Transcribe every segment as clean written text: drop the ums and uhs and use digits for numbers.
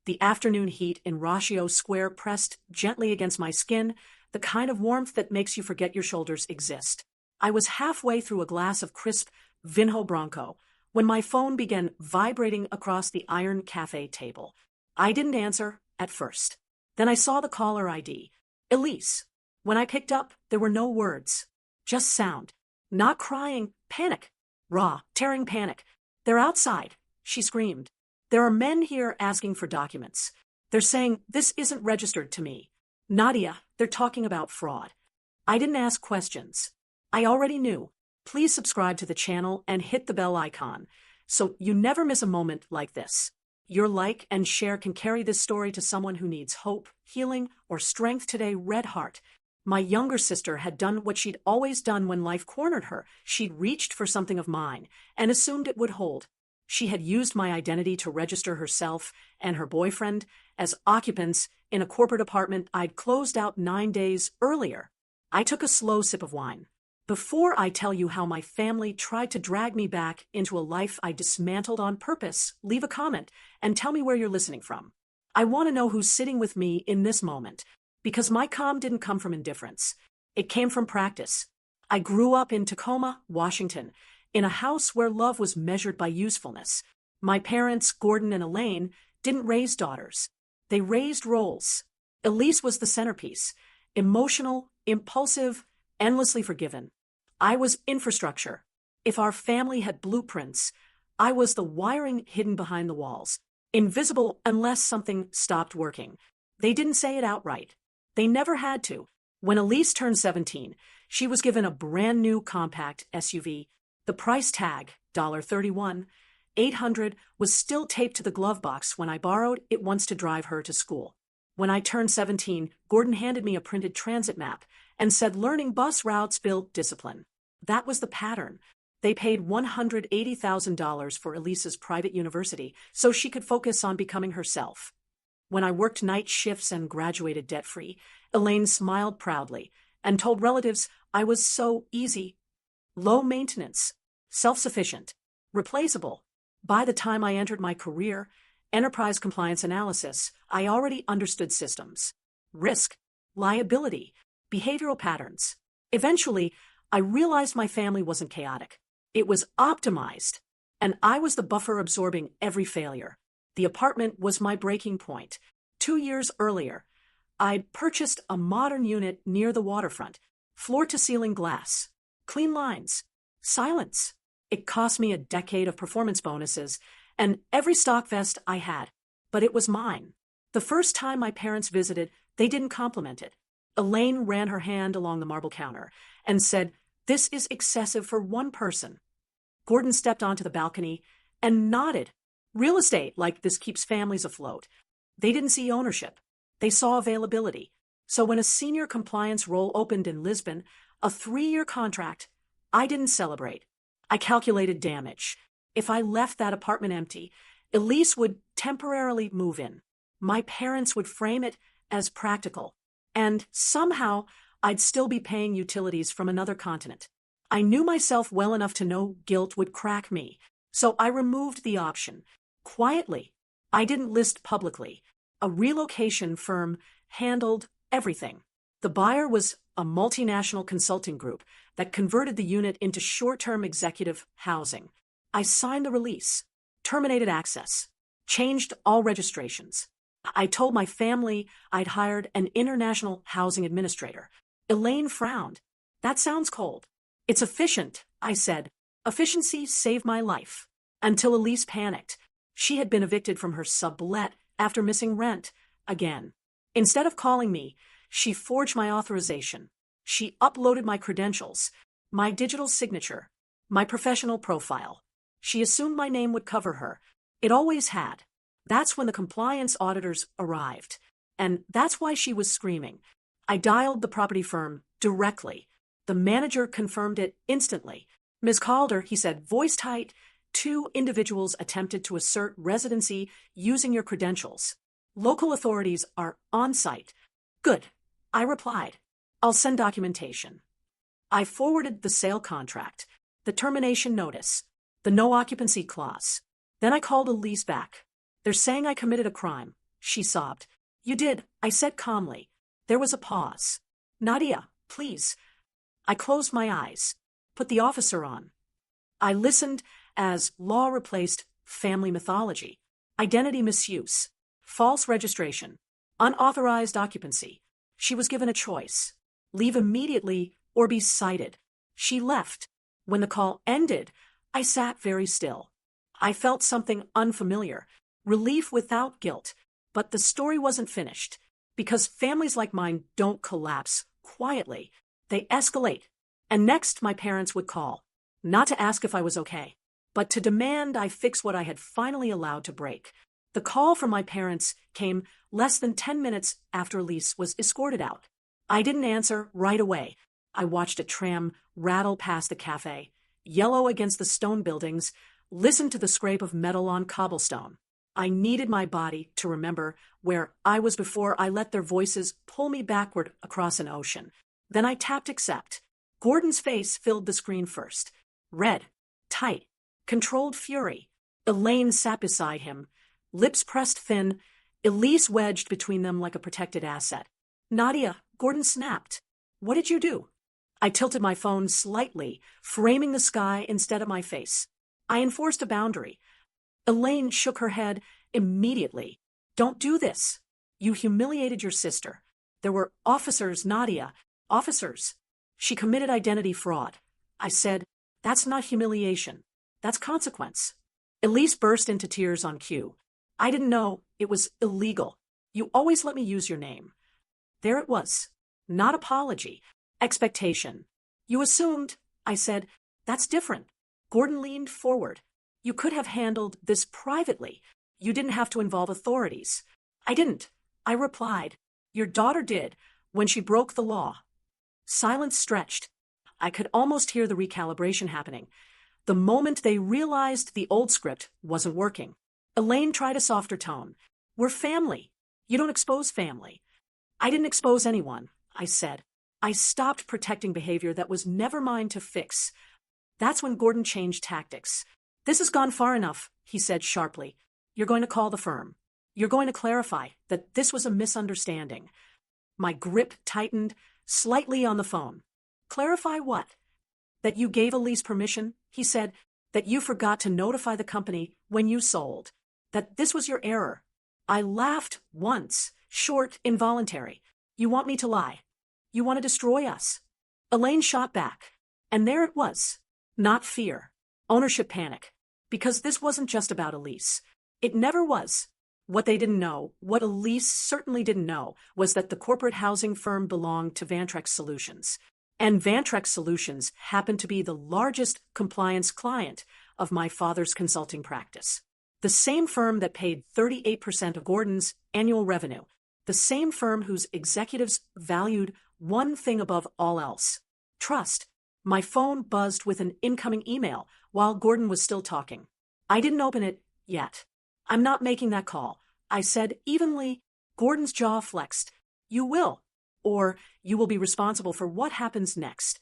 the afternoon heat in Ratio Square pressed gently against my skin, the kind of warmth that makes you forget your shoulders exist. I was halfway through a glass of crisp Vinho Blanco when my phone began vibrating across the iron cafe table. I didn't answer at first. Then I saw the caller ID. Elise. When I picked up, there were no words. Just sound. Not crying, panic. Raw, tearing panic. "They're outside," she screamed. "There are men here asking for documents. They're saying this isn't registered to me. Nadia, they're talking about fraud." I didn't ask questions. I already knew. Please subscribe to the channel and hit the bell icon so you never miss a moment like this. Your like and share can carry this story to someone who needs hope, healing, or strength today. Red heart. My younger sister had done what she'd always done when life cornered her. She'd reached for something of mine and assumed it would hold. She had used my identity to register herself and her boyfriend as occupants in a corporate apartment I'd closed out 9 days earlier. I took a slow sip of wine. Before I tell you how my family tried to drag me back into a life I dismantled on purpose, leave a comment and tell me where you're listening from. I want to know who's sitting with me in this moment, because my calm didn't come from indifference. It came from practice. I grew up in Tacoma, Washington, in a house where love was measured by usefulness. My parents, Gordon and Elaine, didn't raise daughters. They raised roles. Elise was the centerpiece, emotional, impulsive, endlessly forgiven. I was infrastructure. If our family had blueprints, I was the wiring hidden behind the walls, invisible unless something stopped working. They didn't say it outright. They never had to. When Elise turned 17, she was given a brand new compact SUV. The price tag, $31,800, was still taped to the glove box when I borrowed it once to drive her to school. When I turned 17, Gordon handed me a printed transit map and said learning bus routes built discipline. That was the pattern. They paid $180,000 for Elise's private university so she could focus on becoming herself. When I worked night shifts and graduated debt-free, Elaine smiled proudly and told relatives I was so easy, low maintenance, self-sufficient, replaceable. By the time I entered my career, enterprise compliance analysis, I already understood systems, risk, liability, behavioral patterns. Eventually, I realized my family wasn't chaotic. It was optimized, and I was the buffer absorbing every failure. The apartment was my breaking point. 2 years earlier, I'd purchased a modern unit near the waterfront, floor-to-ceiling glass, clean lines, silence. It cost me a decade of performance bonuses and every stock vest I had, but it was mine. The first time my parents visited, they didn't compliment it. Elaine ran her hand along the marble counter and said, "This is excessive for one person." Gordon stepped onto the balcony and nodded. Real estate like this keeps families afloat. They didn't see ownership. They saw availability. So when a senior compliance role opened in Lisbon, a 3-year contract, I didn't celebrate. I calculated damage. If I left that apartment empty, Elise would temporarily move in. My parents would frame it as practical. And somehow, I'd still be paying utilities from another continent. I knew myself well enough to know guilt would crack me, so I removed the option. Quietly. I didn't list publicly. A relocation firm handled everything. The buyer was a multinational consulting group that converted the unit into short-term executive housing. I signed the release, terminated access, changed all registrations. I told my family I'd hired an international housing administrator. Elaine frowned. "That sounds cold." "It's efficient," I said. "Efficiency saved my life." Until Elise panicked. She had been evicted from her sublet after missing rent again. Instead of calling me, she forged my authorization. She uploaded my credentials, my digital signature, my professional profile. She assumed my name would cover her. It always had. That's when the compliance auditors arrived. And that's why she was screaming. I dialed the property firm directly. The manager confirmed it instantly. "Ms. Calder," he said, voice tight, "2 individuals attempted to assert residency using your credentials. Local authorities are on site." "Good," I replied. "I'll send documentation." I forwarded the sale contract, the termination notice, the no occupancy clause. Then I called Elise back. "They're saying I committed a crime. she sobbed. You did, I said calmly. There was a pause. Nadia, please. I closed my eyes, put the officer on. I listened as law replaced family mythology, identity misuse, false registration, unauthorized occupancy. She was given a choice: leave immediately or be cited. She left. When the call ended, I sat very still. I felt something unfamiliar, relief without guilt, but the story wasn't finished, because families like mine don't collapse quietly. They escalate. And next my parents would call, not to ask if I was okay, but to demand I fix what I had finally allowed to break. The call from my parents came less than 10 minutes after Elise was escorted out. I didn't answer right away. I watched a tram rattle past the cafe, yellow against the stone buildings, listened to the scrape of metal on cobblestone. I needed my body to remember where I was before I let their voices pull me backward across an ocean. Then I tapped accept. Gordon's face filled the screen first. Red, tight, controlled fury. Elaine sat beside him, lips pressed thin, Elise wedged between them like a protected asset. Nadia, Gordon snapped. What did you do? I tilted my phone slightly, framing the sky instead of my face. I enforced a boundary. Elaine shook her head immediately. Don't do this. You humiliated your sister. There were officers, Nadia. Officers. She committed identity fraud. I said, that's not humiliation. That's consequence. Elise burst into tears on cue. I didn't know it was illegal. You always let me use your name. There it was. Not apology. Expectation. You assumed, I said, that's different. Gordon leaned forward. You could have handled this privately. You didn't have to involve authorities. I didn't. I replied. Your daughter did, when she broke the law. Silence stretched. I could almost hear the recalibration happening. The moment they realized the old script wasn't working. Elaine tried a softer tone. We're family. You don't expose family. I didn't expose anyone, I said. I stopped protecting behavior that was never mine to fix. That's when Gordon changed tactics. This has gone far enough, he said sharply. You're going to call the firm. You're going to clarify that this was a misunderstanding. My grip tightened slightly on the phone. Clarify what? That you gave Elise permission, he said, that you forgot to notify the company when you sold, that this was your error. I laughed once, short, involuntary. You want me to lie? You want to destroy us? Elaine shot back, and there it was. Not fear, ownership panic, because this wasn't just about Elise. It never was. What they didn't know, what Elise certainly didn't know, was that the corporate housing firm belonged to Vantrex Solutions. And Vantrex Solutions happened to be the largest compliance client of my father's consulting practice. The same firm that paid 38% of Gordon's annual revenue. The same firm whose executives valued one thing above all else: trust. My phone buzzed with an incoming email while Gordon was still talking. I didn't open it yet. I'm not making that call, I said evenly. Gordon's jaw flexed. You will, or you will be responsible for what happens next.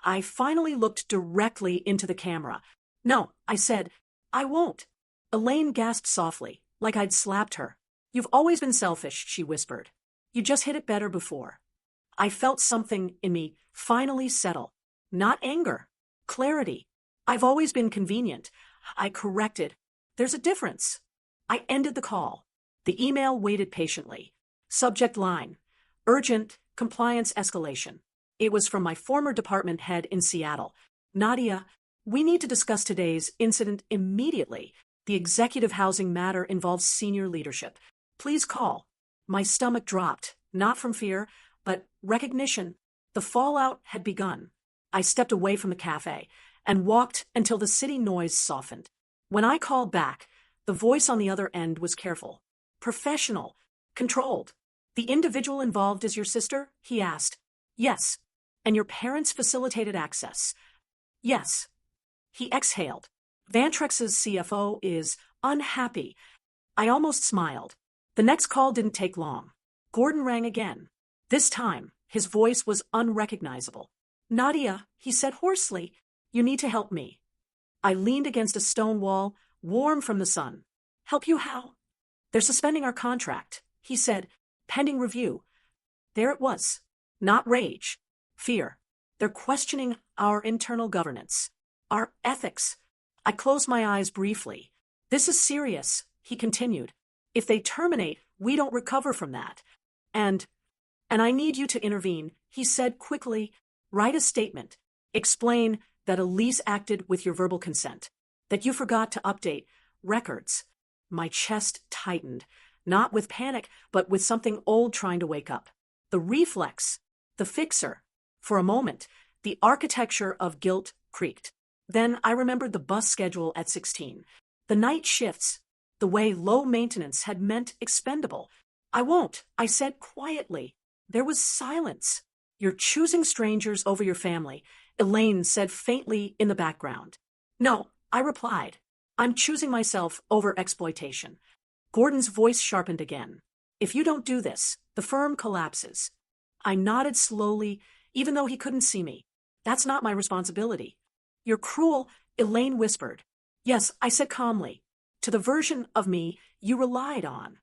I finally looked directly into the camera. No, I said, I won't. Elaine gasped softly, like I'd slapped her. You've always been selfish, she whispered. You just hit it better before. I felt something in me finally settle. Not anger. Clarity. I've always been convenient. I corrected. There's a difference. I ended the call. The email waited patiently. Subject line: urgent, compliance escalation. It was from my former department head in Seattle. Nadia, we need to discuss today's incident immediately. The executive housing matter involves senior leadership. Please call. My stomach dropped, not from fear, but recognition. The fallout had begun. I stepped away from the cafe and walked until the city noise softened. When I called back, the voice on the other end was careful, professional, controlled. The individual involved is your sister? He asked. Yes. And your parents facilitated access? Yes. He exhaled. Vantrex's CFO is unhappy. I almost smiled. The next call didn't take long. Gordon rang again. This time, his voice was unrecognizable. Nadia, he said hoarsely, you need to help me. I leaned against a stone wall, warm from the sun. Help you how? They're suspending our contract, he said, pending review. There it was. Not rage. Fear. They're questioning our internal governance. Our ethics. I closed my eyes briefly. This is serious, he continued. If they terminate, we don't recover from that. And I need you to intervene, he said quickly. Write a statement. Explain that Elise acted with your verbal consent. That you forgot to update records. My chest tightened, not with panic, but with something old trying to wake up. The reflex, the fixer. For a moment, the architecture of guilt creaked. Then I remembered the bus schedule at 16. The night shifts, the way low maintenance had meant expendable. I won't, I said quietly. There was silence. You're choosing strangers over your family, Elaine said faintly in the background. No, I replied. I'm choosing myself over exploitation. Gordon's voice sharpened again. If you don't do this, the firm collapses. I nodded slowly, even though he couldn't see me. That's not my responsibility. You're cruel, Elaine whispered. Yes, I said calmly. To the version of me you relied on.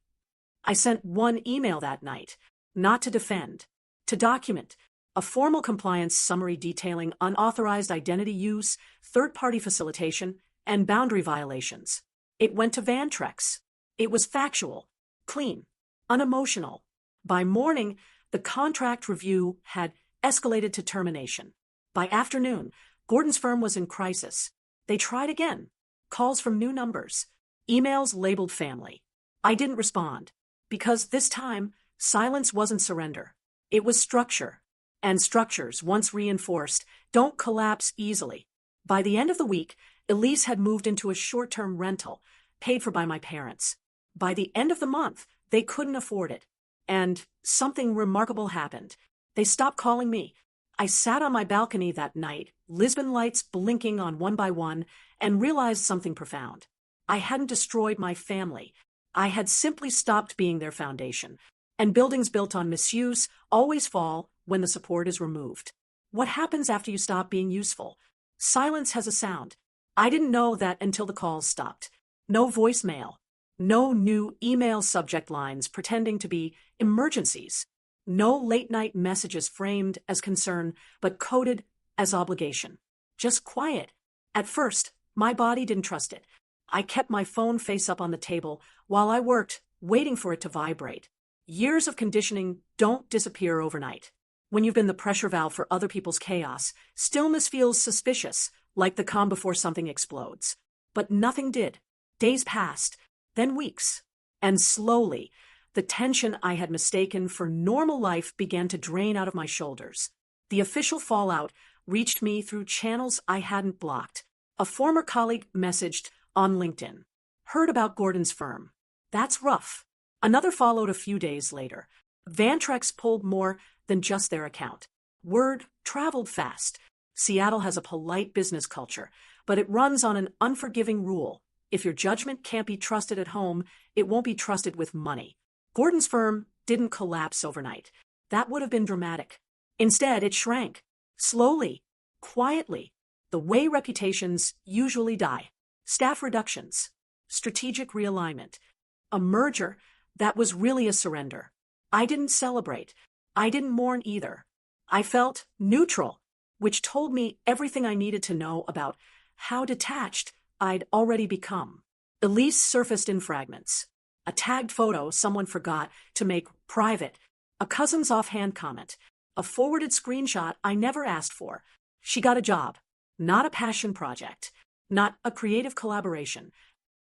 I sent one email that night, not to defend, to document, a formal compliance summary detailing unauthorized identity use, third-party facilitation, and boundary violations. It went to Vantrex. It was factual, clean, unemotional. By morning, the contract review had escalated to termination. By afternoon, Gordon's firm was in crisis. They tried again. Calls from new numbers. Emails labeled family. I didn't respond. Because this time, silence wasn't surrender. It was structure. And structures, once reinforced, don't collapse easily. By the end of the week, Elise had moved into a short-term rental, paid for by my parents. By the end of the month, they couldn't afford it. And something remarkable happened. They stopped calling me. I sat on my balcony that night, Lisbon lights blinking on one by one, and realized something profound. I hadn't destroyed my family. I had simply stopped being their foundation. And buildings built on misuse always fall when the support is removed. What happens after you stop being useful? Silence has a sound. I didn't know that until the calls stopped. No voicemail. No new email subject lines pretending to be emergencies. No late-night messages framed as concern but coded as obligation. Just quiet. At first, my body didn't trust it. I kept my phone face up on the table while I worked, waiting for it to vibrate. Years of conditioning don't disappear overnight. When you've been the pressure valve for other people's chaos, stillness feels suspicious, like the calm before something explodes. But nothing did. Days passed, then weeks. And slowly, the tension I had mistaken for normal life began to drain out of my shoulders. The official fallout reached me through channels I hadn't blocked. A former colleague messaged on LinkedIn. Heard about Gordon's firm. That's rough. Another followed a few days later. Vantrex pulled more than just their account. Word traveled fast. Seattle has a polite business culture, but it runs on an unforgiving rule. If your judgment can't be trusted at home, it won't be trusted with money. Gordon's firm didn't collapse overnight. That would have been dramatic. Instead, it shrank. Slowly, quietly, the way reputations usually die. Staff reductions, strategic realignment, a merger that was really a surrender. I didn't celebrate. I didn't mourn either. I felt neutral, which told me everything I needed to know about how detached I'd already become. Elise surfaced in fragments. A tagged photo someone forgot to make private, a cousin's offhand comment, a forwarded screenshot I never asked for. She got a job, not a passion project, not a creative collaboration.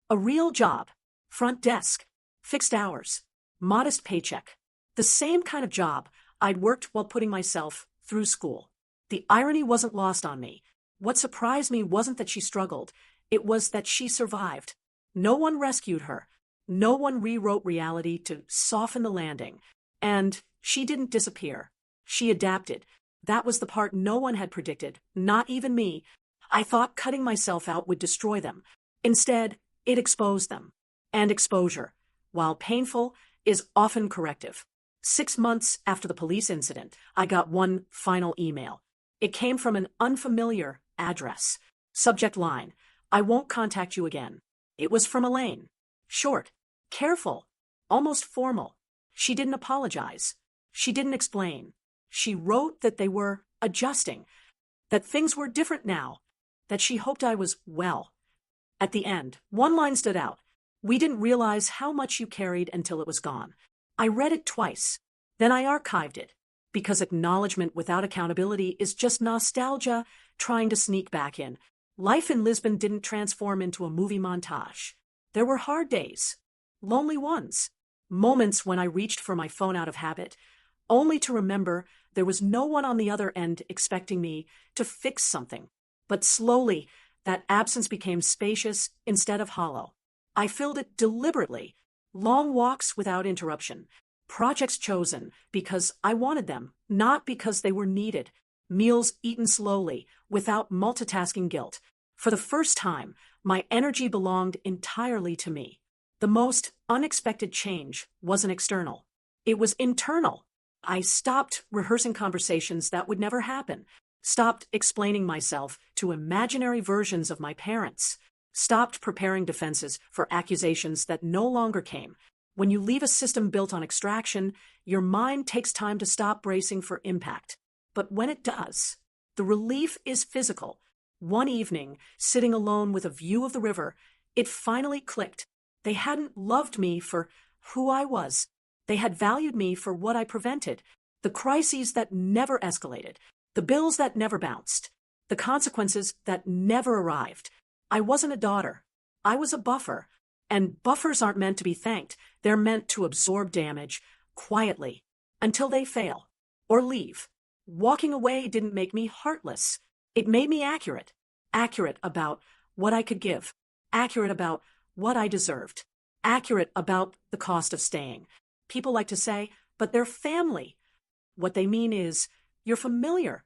A real job, front desk, fixed hours, modest paycheck. The same kind of job I'd worked while putting myself through school. The irony wasn't lost on me. What surprised me wasn't that she struggled. It was that she survived. No one rescued her. No one rewrote reality to soften the landing. And she didn't disappear. She adapted. That was the part no one had predicted, not even me. I thought cutting myself out would destroy them. Instead, it exposed them. And exposure, while painful, is often corrective. 6 months after the police incident, I got one final email. It came from an unfamiliar address. Subject line, I won't contact you again. It was from Elaine. Short, careful, almost formal. She didn't apologize. She didn't explain. She wrote that they were adjusting, that things were different now, that she hoped I was well. At the end, one line stood out. We didn't realize how much you carried until it was gone. I read it twice. Then I archived it, because acknowledgement without accountability is just nostalgia trying to sneak back in. Life in Lisbon didn't transform into a movie montage. There were hard days, lonely ones, moments when I reached for my phone out of habit, only to remember there was no one on the other end expecting me to fix something. But slowly, that absence became spacious instead of hollow. I filled it deliberately. Long walks without interruption. Projects chosen because I wanted them, not because they were needed. Meals eaten slowly, without multitasking guilt. For the first time, my energy belonged entirely to me. The most unexpected change wasn't external. It was internal. I stopped rehearsing conversations that would never happen. Stopped explaining myself to imaginary versions of my parents. Stopped preparing defenses for accusations that no longer came. When you leave a system built on extraction, your mind takes time to stop bracing for impact. But when it does, the relief is physical. One evening, sitting alone with a view of the river, it finally clicked. They hadn't loved me for who I was. They had valued me for what I prevented. The crises that never escalated. The bills that never bounced. The consequences that never arrived. I wasn't a daughter. I was a buffer. And buffers aren't meant to be thanked. They're meant to absorb damage quietly until they fail or leave. Walking away didn't make me heartless. It made me accurate. Accurate about what I could give. Accurate about what I deserved. Accurate about the cost of staying. People like to say, but they're family. What they mean is, you're familiar.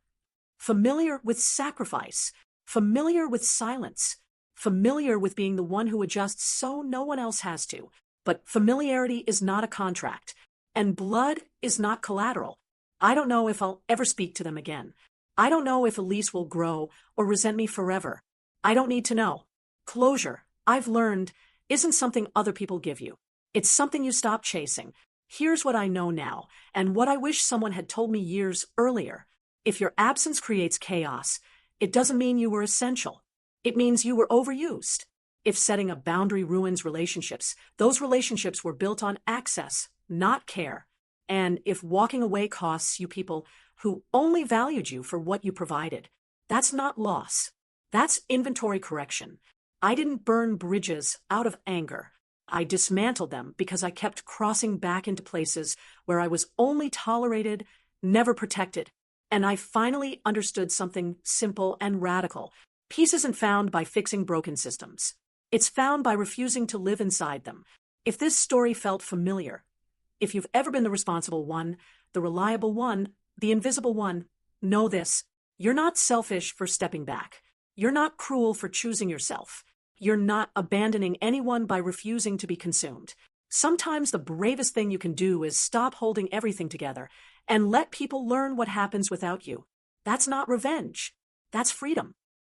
Familiar with sacrifice. Familiar with silence. Familiar with being the one who adjusts so no one else has to. But familiarity is not a contract. And blood is not collateral. I don't know if I'll ever speak to them again. I don't know if Elise will grow or resent me forever. I don't need to know. Closure, I've learned, isn't something other people give you. It's something you stop chasing. Here's what I know now, and what I wish someone had told me years earlier. If your absence creates chaos, it doesn't mean you were essential. It means you were overused. If setting a boundary ruins relationships, those relationships were built on access, not care. And if walking away costs you people who only valued you for what you provided, that's not loss. That's inventory correction. I didn't burn bridges out of anger. I dismantled them because I kept crossing back into places where I was only tolerated, never protected. And I finally understood something simple and radical. Peace isn't found by fixing broken systems. It's found by refusing to live inside them. If this story felt familiar, if you've ever been the responsible one, the reliable one, the invisible one, know this. You're not selfish for stepping back. You're not cruel for choosing yourself. You're not abandoning anyone by refusing to be consumed. Sometimes the bravest thing you can do is stop holding everything together and let people learn what happens without you. That's not revenge. That's freedom.